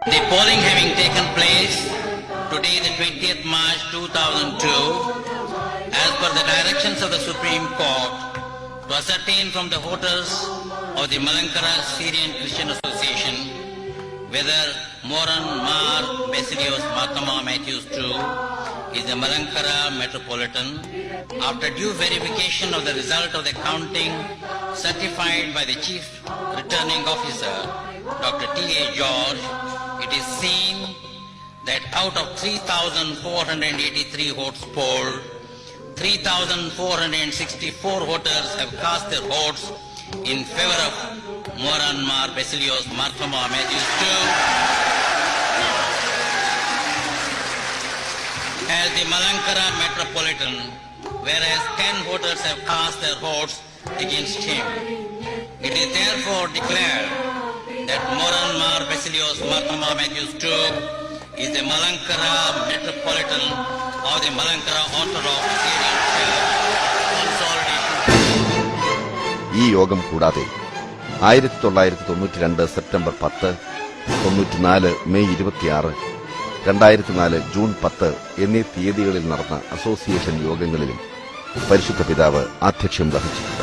The polling having taken place today, the 20th March 2002, as per the directions of the Supreme Court, to ascertain from the voters of the Malankara Syrian Christian Association whether Moran Mar Basilios Mahatma Matthews II is the Malankara Metropolitan, after due verification of the result of the counting certified by the Chief Returning Officer, Dr. T.A. George, it is seen that out of 3,483 votes polled, 3,464 voters have cast their votes in favor of Moran Mar Basilios Mahatma Matthews II as the Malankara Metropolitan, whereas 10 voters have cast their votes against him. It is therefore declared that Moran Mar Basilios Mahatma Matthews II is the Malankara Metropolitan of the Malankara Orthodox Syrian Church. ഈ യോഗം കൂടാതെ 1992 September 10, 94 May 26, 2004 June 10 എന്നീ തീയതികളിൽ നടന്ന association യോഗങ്ങളിലും പരിശുദ്ധ പിതാവ് ആധ്യക്ഷ്യം വഹിച്ചിട്ടുണ്ട്.